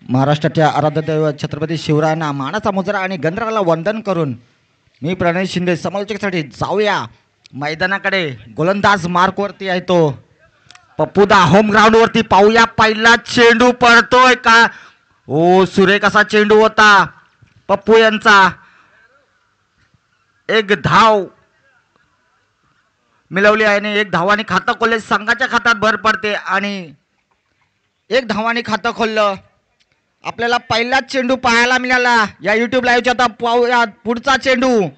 महाराष्ट्राच्या आराध्य दैवत छत्रपती शिवरायांना मानाचा मुजरा आणि गंधर्वाला वंदन करून मी प्रणय शिंदे समालोचकासाठी जाऊया मैदानाकडे. गोलंदाज मार्कवरती आहे तो पप्पूदा. होम ग्राउंड वरती पाहूया पहिला चेंडू पडतोय का. ओ सुरेख असा चेंडू होता पप्पू यांचा. एक धाव मिळवली आहे. एक धावाने खातं खोलले. संघाच्या खात्यात भर पडते आणि एक धावाने खातं खोललं. आपल्याला पहिलाच चेंडू पाहायला मिळाला या युट्यूब लाईव्हच्या. आता पाहूया पुढचा चेंडू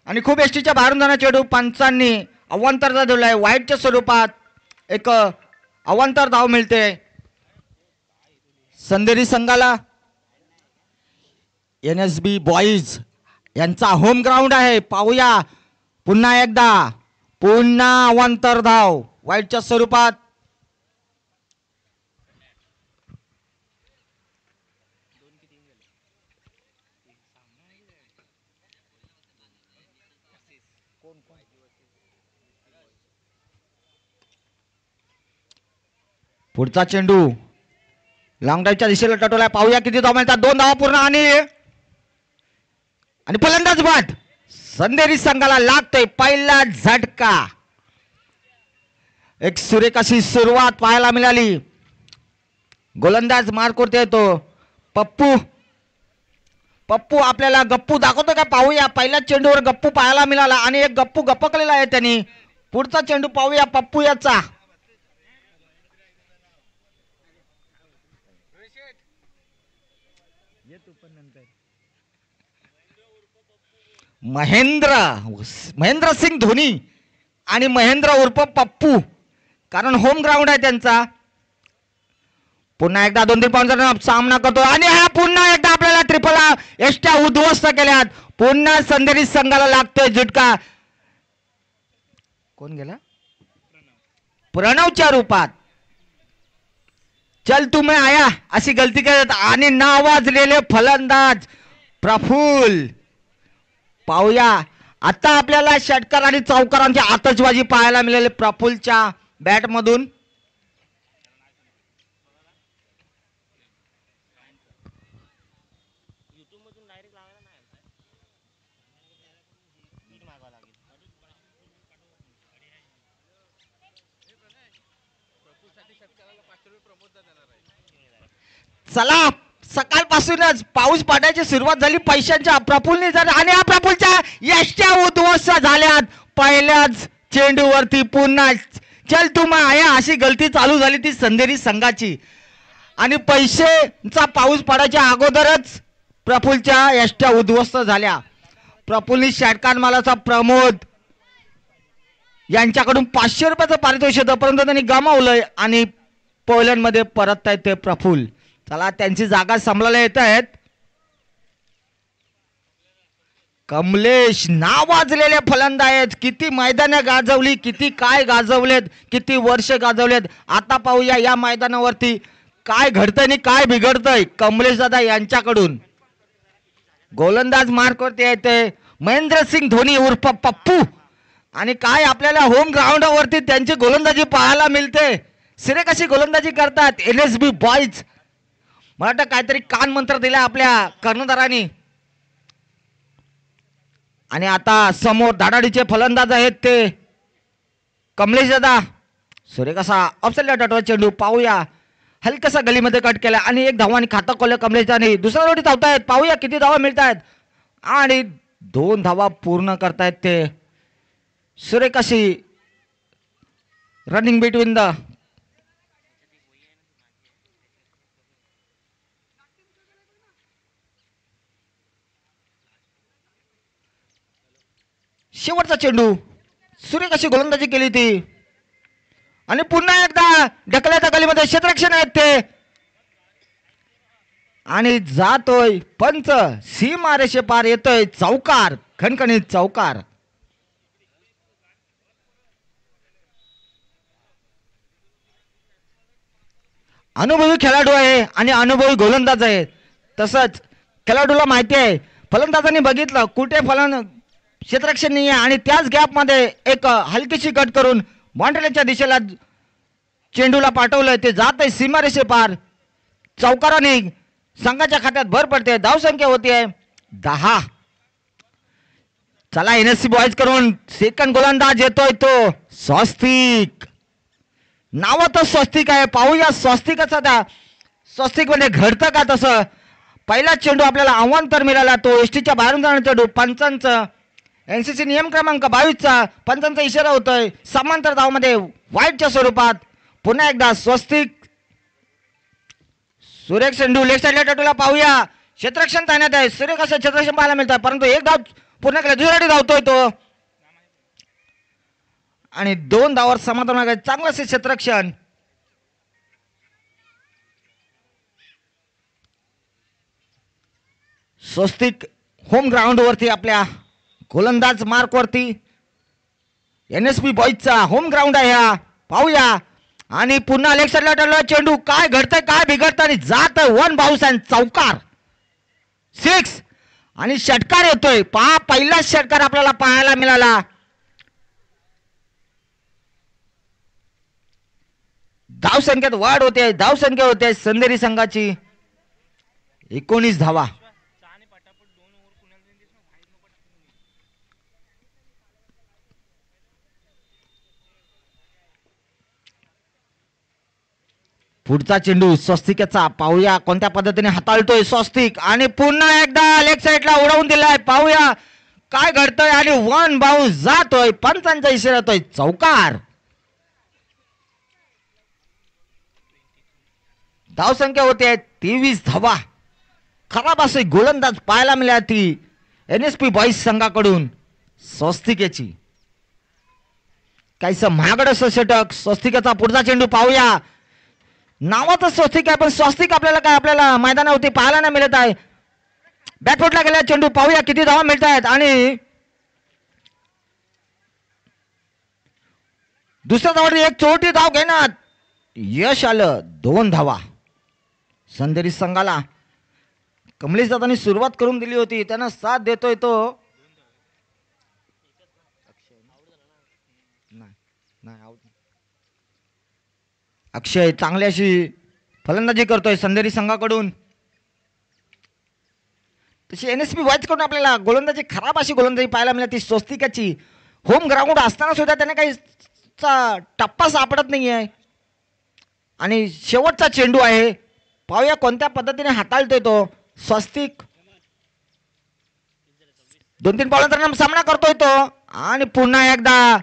आणि खूप एसटीच्या बाहेरून जाणारा चेंडू पंचांनी अवांतर दिलाय. वाईटच्या स्वरूपात एक अवांतर धाव मिळते संदेरी संघाला. NSB बॉईज यांचा होम ग्राउंड आहे. पाहूया पुन्हा एकदा. पुन्हा अवांतर धाव वाईटच्या स्वरूपात. पुढचा चेंडू लॉंग ड्राईव्हच्या दिशेला टटोलाय. पाहूया किती धावा मिळतात. 2 धावा पूर्ण आणि फलंदाज बाद. संदेरी संघाला लागतोय पहिला झटका. एक सुरेख अशी सुरुवात पाहायला मिळाली. गोलंदाज मार्कवरती येतो पप्पू. पप्पू आपल्याला गप्पू दाखवतो का पाहूया. पहिल्या चेंडूवर गप्पू पाहायला मिळाला आणि एक गप्पू गप्पकलेला आहे त्यांनी. पुढचा चेंडू पाहूया पप्पू याचा. महेंद्र सिंग धोनी आणि महेंद्र उर्फ पप्पू, कारण होम ग्राउंड आहे त्यांचा. पुन्हा एकदा 2-3 पाऊंड सामना करतो आणि हा पुन्हा एकदा आपल्याला ट्रिपल एसट्या उद्ध्वस्त केल्यात. पुन्हा संदेरी संघाला लागतोय झटका. कोण गेला. प्रणवच्या रूपात. चल तू मैं आया अशी गलती करत आणि नावाजलेले फलंदाज प्रफुल्ल. पाहूया आता आपल्याला षटकार आणि चौकारांची आतषबाजी पाहायला मिळाली प्रफुल्लच्या बॅट मधून. चला सकाळपासूनच पाऊस पडायची सुरुवात झाली पैशांच्या. प्रफुल्लने झाली आणि या प्रफुल्लच्या यष्ट्या उद्ध्वस्त झाल्यात पहिल्याच चेंडूवरती. पुन्हा चल तू मैं आया अशी गलती चालू झाली ती संदेरी संघाची आणि पैशांचा पाऊस पडायच्या अगोदरच प्रफुल्लच्या यष्ट्या उद्ध्वस्त झाल्या. प्रफुल्लने षटकार मालाचा प्रमोद यांच्याकडून 500 रुपयाचं पारितोषिक होतं परंतु त्यांनी गमावलंय आणि पोलंड मध्ये परत आहेत ते प्रफुल्ल. चला त्यांची जागा सांभाळायला येत आहेत. कमलेश नावाजलेले फलंदाज. किती मैदानं गाजवली, किती काय गाजवलेत, किती वर्ष गाजवलेत. आता पाहूया या मैदानावरती काय घडतंय आणि काय बिघडतंय कमलेश दादा यांच्याकडून. गोलंदाज मार्कवरती येते महेंद्रसिंग धोनी उर्फ पप्पू आणि काय आपल्याला होम ग्राउंडवरती त्यांची गोलंदाजी पाहायला मिळते. सिरे कशी गोलंदाजी करतात NSB बॉईज. मला वाटतं काहीतरी कान मंत्र दिला आपल्या कर्णधारांनी. आणि आता समोर धाडाडीचे फलंदाज आहेत ते कमलेश दादा. सुरेख असा ऑफसाईडला टटवा चेंडू. पाहूया हलकसा गलीमध्ये कट केला आणि एक धावांनी खातं खोललं कमलेशने. दुसऱ्या रोटी धावतायत. पाहूया किती धावा मिळतायत आणि 2 धावा पूर्ण करतायत ते. सुरेख अशी रनिंग बिटवीन द शेवटचा चेंडू. सुरेख अशी गोलंदाजी केली ती आणि पुन्हा एकदा ढकलाच्या गलीमध्ये क्षेत्ररक्षण आहेत ते आणि जातोय पंच. सीमारेषे पार येतोय चौकार. खणखणीत चौकार. अनुभवी खेळाडू आहे आणि अनुभवी गोलंदाज आहे. तसंच खेळाडूला माहिती आहे फलंदाजांनी बघितलं कुठे क्षेत्ररक्षण नाही आहे आणि त्याच गॅपमध्ये एक हलकीशी कट करून बाउंड्रीच्या दिशेला चेंडूला पाठवलं. ते जात आहे सीमारेषे पार. चौकाराने संघाच्या खात्यात भर पडते. धावसंख्या होती 10. चला एनएससी बॉयज करून सेकंड गोलंदाज येतोय तो स्वस्तिक. नावातच स्वस्तिक आहे. पाहूया स्वस्तिकाचा त्या स्वस्तिक मध्ये घडतं का तसं. पहिला चेंडू आपल्याला आव्हान तर मिळाला तो एसटीच्या बाहेरून जाणारा चेंडू. पंचांचं एनसीसी नियम क्रमांक 22चा पंचांचा इशारा होतोय समांतर धावमध्ये वाईटच्या स्वरूपात. पुन्हा एकदा स्वस्तिक. सुरेख चेंडू लेफ्ट साईडला टटूला पाहूया. क्षेत्ररक्षण ताण्यात आहे. सुरेख असं क्षेत्ररक्षण पाहायला मिळतं परंतु एक धाव पूर्ण केला. दुसऱ्यासाठी धावतोय तो आणि 2 धावावर समाधान. चांगलं असे क्षेत्ररक्षण. स्वस्तिक होम ग्राउंड वरती आपल्या गोलंदाज मार्क वरती. एनएसपी बॉईजचा होम ग्राउंड आहे हा. पाहूया आणि पुन्हा लेफ्ट साईडला टळला चेंडू. काय घडतंय काय बिघडतं आणि जात 1 बाउन्स आणि चौकार 6 आणि षटकार येतोय. पहिला षटकार आपल्याला पाहायला मिळाला. धावसंख्येत वाढ होते. धावसंख्या होते संदेरी संघाची 19 धावा. पुढचा चेंडू स्वस्तिकेचा. पाहूया कोणत्या पद्धतीने हाताळतोय स्वस्तिक आणि पुन्हा एकदा लेग साईडला उडवून दिलाय. पाहूया काय घडतंय आणि 1 बाउन्स जातोय. पंचांचा इशारा येतोय चौकार. धावसंख्या होते 23 धावा. खराब असे गोलंदाज पाहायला मिळाली ती एनएसपी बॉईज संघाकडून स्वस्तिकेची. काहीसं महागड असं षटक. स्वस्तिकेचा पुढचा चेंडू पाहूया. नावातच स्वस्तिक आहे पण स्वस्तिक आपल्याला मैदानावरती पाहायला नाही मिळत आहे. बॅकफुटला गेला चेंडू. पाहूया किती धावा मिळत आहेत आणि दुसऱ्या धावावर एक छोटी धाव घेण्यात यश आलं. 2 धावा संदेरी संघाला. कमलेश दादांनी सुरुवात करून दिली होती. त्यांना साथ देतोय तो अक्षय. चांगली अशी फलंदाजी करतोय संदेरी संघाकडून. तशी एनएसपी बॉईज कडून आपल्याला गोलंदाजी खराब अशी गोलंदाजी पाहायला मिळते स्वस्तिकाची. होम ग्राउंड असताना सुद्धा त्याने काही टप्पा सापडत नाही आहे. आणि शेवटचा चेंडू आहे. पाहूया कोणत्या पद्धतीने हाताळतोय तो स्वस्तिक. 2-3 पावलांतर सामना करतोय तो आणि पुन्हा एकदा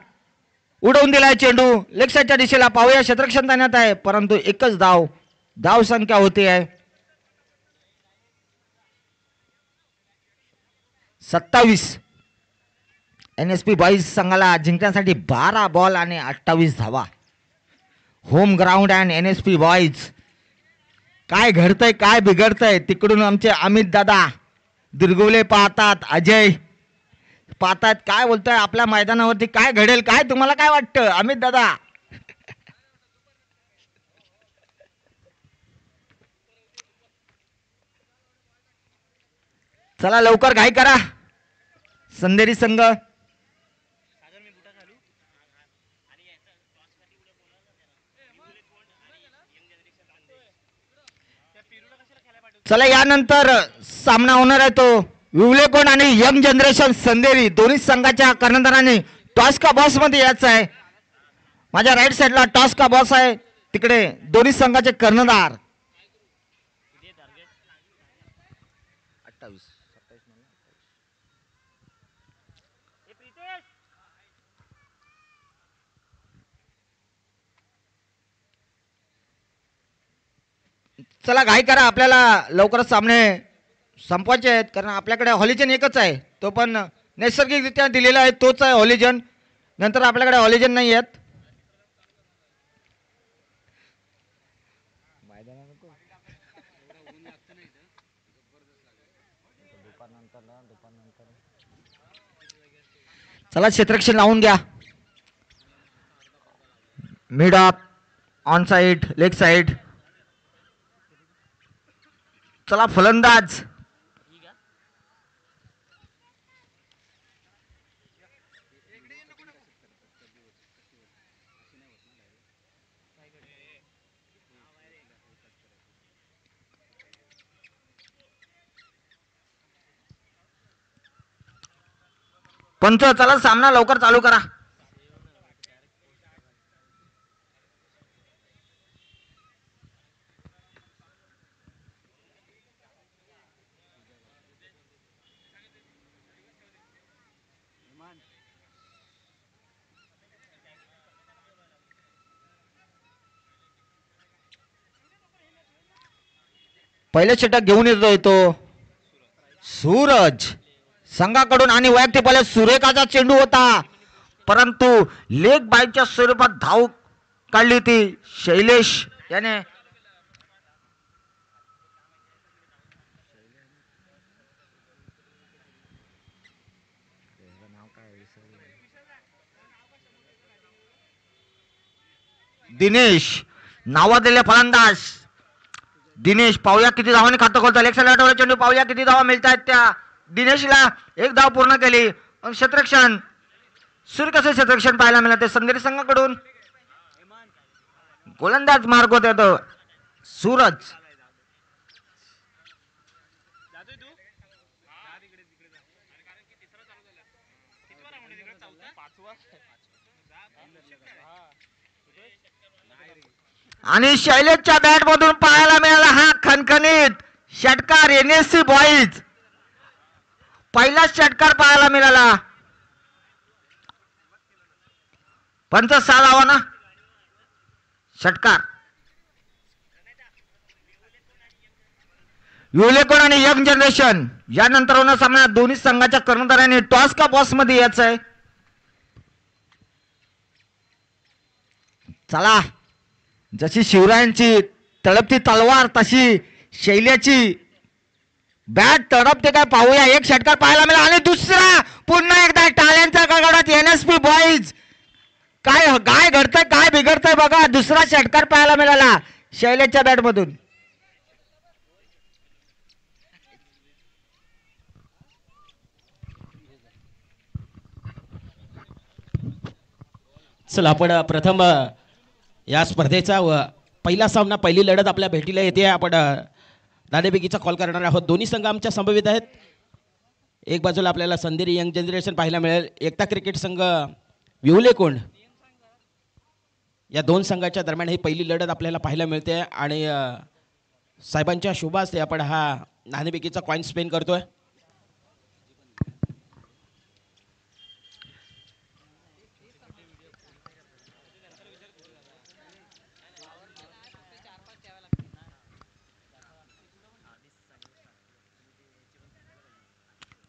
उडवून दिलाय चेंडू लेग साईडच्या दिशेला. पाहूया क्षेत्ररक्षण देण्यात आहे परंतु एकच धाव. धाव संख्या होती आहे 27. एनएसपी बॉईज संघाला जिंकण्यासाठी 12 बॉल आणि 28 धावा. Home ground and NSP boys. काय घडतंय काय बिघडतंय तिकडून आमचे अमित दादा दुर्गवले पाहतात. अजय पाहतात काय बोलताय आपल्या मैदानावरती काय घडेल काय तुम्हाला काय वाटतं अमित दादा. चला लवकर घाई करा संदेरी संघ. चला यानंतर सामना होणार आहे तो विवलेकोंड आणि यंग जनरेशन संदेरी. दोन्ही संघाच्या कर्णधारांनी टॉस का बॉस मध्ये यायचं आहे. माझ्या राईट साईडला टॉस का बॉस आहे. तिकडे दोन्ही संघाचे कर्णधार. चला घाई करा आपल्याला लवकरच सामने संपवायचे आहेत कारण आपल्याकडे हॉलिजन एकच आहे. तो पण नैसर्गिकरित्या दिलेला आहे तोच आहे हॉलिजन. नंतर आपल्याकडे हॉलिजन नाही आहेत. चला क्षेत्ररक्षण लावून घ्या. Mid of on side leg side चला फलंदाज पंच, चला सामना लवकर चालू करा. पहिले षटक घेऊन येतोय तो सूरज संघाकडून आणि वैयक्तिक पहिले सुरेखाचा चेंडू होता, परंतु लेग बाईच्या स्वरूपात धाव काढली ती शैलेश याने. दिनेश नावाजलेले फलंदाज दिनेश, पाहूया किती धावांनी खातं खोलतं. लेग साईडला चेंडू, पाहूया किती धावा मिळत आहेत त्या दिनेशला. एक धाव पूर्ण केली. क्षेत्ररक्षण सूर्य कसे क्षेत्ररक्षण पाहायला मिळते संदेश संघाकडून. गोलंदाज मार्ग होत येतो सूरज. आणि शैलेशच्या बॅट मधून पाहायला मिळाला हा खणखणीत षटकार. NSC बॉईज पहिला षटकार पाहायला मिळाला. पंच 6 धावा ना षटकार. युलेकोन आणि यंग जनरेशन यानंतर होणार सामना दोन्ही संघाच्या कर्णधारांनी टॉस का बॉस मध्ये यायचं आहे. चला, जशी शिवरायांची तळपती तलवार तशी शैल्याची बॅट तडपते काय पाहूया. एक षटकार पाहायला मिळाला आणि दुसरा पुन्हा एकदा टाळ्यांच्या गडगडात NSP बॉईज. काय काय घडतंय काय बिघडतंय बघा. दुसरा षटकार पाहायला मिळाला शैलेशच्या बॅट मधून. चला आपण प्रथम या स्पर्धेचा पहिला सामना पहिली लढत आपल्या भेटीला येते. आपण नाणेफेकीचा कॉल करणार आहोत. दोन्ही संघ आमच्या संभवित आहेत. एक बाजूला आपल्याला संदेरी यंग जनरेशन पाहायला मिळेल. एकता क्रिकेट संघ विवलेकोंड या दोन संघाच्या दरम्यान ही पहिली लढत आपल्याला पाहायला मिळते. आणि साहेबांच्या शुभास्ते आपण हा नाणेफेकीचा कॉइन स्पेन करतोय.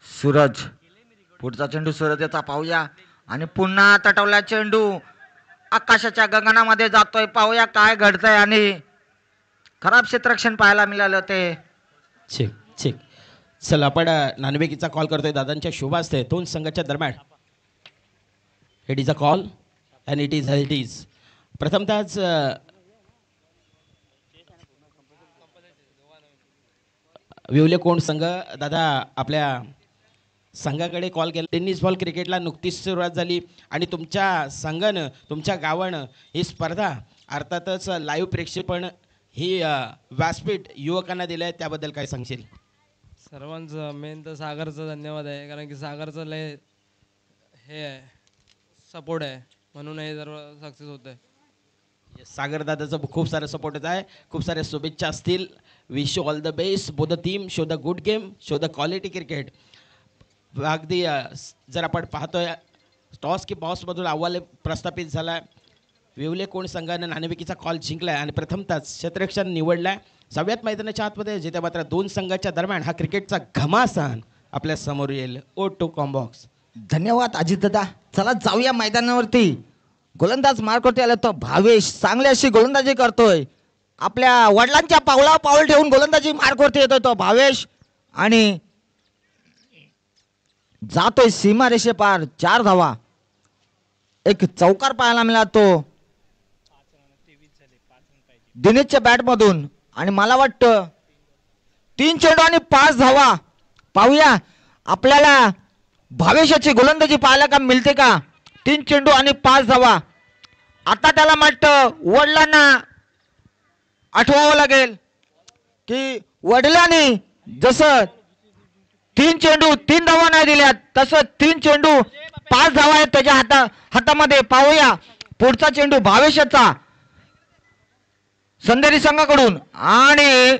सूरज पुढचा चेंडू सूरज याचा पाहूया आणि पुन्हा तटवला चेंडू आकाशाच्या गगनामध्ये जातोय. पाहूया काय घडतंय आणि खराब क्षेत्ररक्षण पाहायला मिळालं ते. ठीक ठीक. चला आपण नाणेफेकीचा कॉल करतोय दादांच्या शुभास्ते दोन संघाच्या दरम्यान. It is a call and it is प्रथमतःच विवलेकोंड संघ दादा आपल्या संघाकडे कॉल केला. टेनिस बॉल क्रिकेटला नुकतीच सुरुवात झाली आणि तुमच्या संघानं तुमच्या गावानं ही स्पर्धा अर्थातच लाईव्ह प्रेक्षेपण ही व्यासपीठ युवकांना दिलं आहे. त्याबद्दल काय सांगशील? सर्वांचं मेन तर सागरचं धन्यवाद आहे, कारण की सागरचं लय हे आहे सपोर्ट आहे म्हणून हे सर्व सक्सेस होतं आहे. सागर दादाचं खूप सारं सपोर्ट आहे. खूप साऱ्या शुभेच्छा असतील. Wish you all the best. Both the team show the good game, show the quality cricket. अगदी जर आपण पाहतोय टॉस की बॉसमधून अव्वल प्रस्थापित झाला. विवलेकोंड संघानं नाणेफेकीचा कॉल जिंकलाय आणि प्रथमतःच क्षेत्ररक्षण निवडलाय. सगळ्यात मैदानाच्या आतमध्ये जिथे मात्र दोन संघाच्या दरम्यान हा क्रिकेटचा घमासान आपल्या समोर येईल. ओ टू कॉम्बॉक्स. धन्यवाद अजित दादा. चला जाऊया मैदानावरती. गोलंदाज मार्कवरती आला तो भावेश चांगली अशी गोलंदाजी करतोय. आपल्या वडिलांच्या पावलावर पाऊल ठेवून गोलंदाजी मार्कवरती येतोय तो भावेश आणि जातोय सीमारेषे पार. 4 धावा. एक चौकार पाहायला मिळाला तो दिनेशच्या बॅट मधून आणि मला वाटतं 3 चेंडू आणि 5 धावा. पाहूया आपल्याला भावेशाची गोलंदाजी पाहायला का मिळते का. 3 चेंडू आणि 5 धावा. आता त्याला वाटतं वडिलांना आठवावं लागेल की वडिलांनी जसं 3 चेंडू 3 धावा नाही दिल्यात तसं 3 चेंडू 5 धावा आहेत त्याच्या हातामध्ये. पाहूया पुढचा चेंडू भावेशाचा संदेरी संघाकडून आणि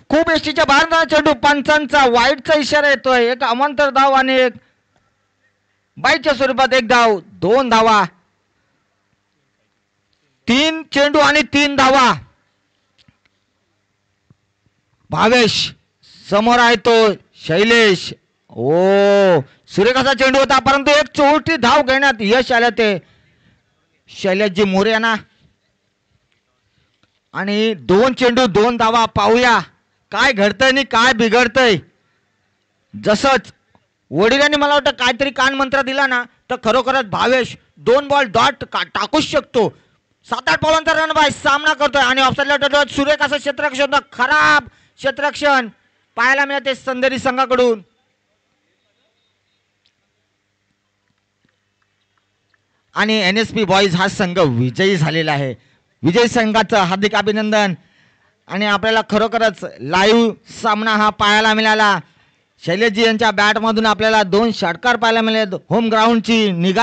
खूप एसटीच्या बाहेर चेंडू. पंचांचा वाईटचा इशारा येतोय. एक अमांतर धाव आणि एक बाईच्या स्वरूपात एक धाव. 2 धावा. 3 चेंडू आणि 3 धावा. भावेश समोर आहे तो शैलेश. ओ सुरेख असा चेंडू होता परंतु एक चोरटी धाव घेण्यात यश आलं ते शैलेशजी मोरे यांना. आणि 2 चेंडू 2 धावा. पाहूया काय घडतंय आणि काय बिघडतंय. जसंच वडिलांनी मला वाटतं काहीतरी कान मंत्र दिला ना तर खरोखरच भावेश 2 बॉल डॉट टाकूच शकतो. 7-8 बॉलांचा रन बाय सामना करतोय आणि ऑफसाईडला सुरेख असं क्षेत्ररक्षण खराब क्षेत्ररक्षण पाहायला मिळते संदेरी संघाकडून. आणि NSP बॉईज हा संघ विजयी झालेला आहे. विजयी संघाचं हार्दिक अभिनंदन. आणि आपल्याला खरोखरच लाईव्ह सामना हा पाहायला मिळाला. शैलेशजी यांच्या बॅटमधून आपल्याला 2 षटकार पाहायला मिळाले. होम ग्राउंडची निगा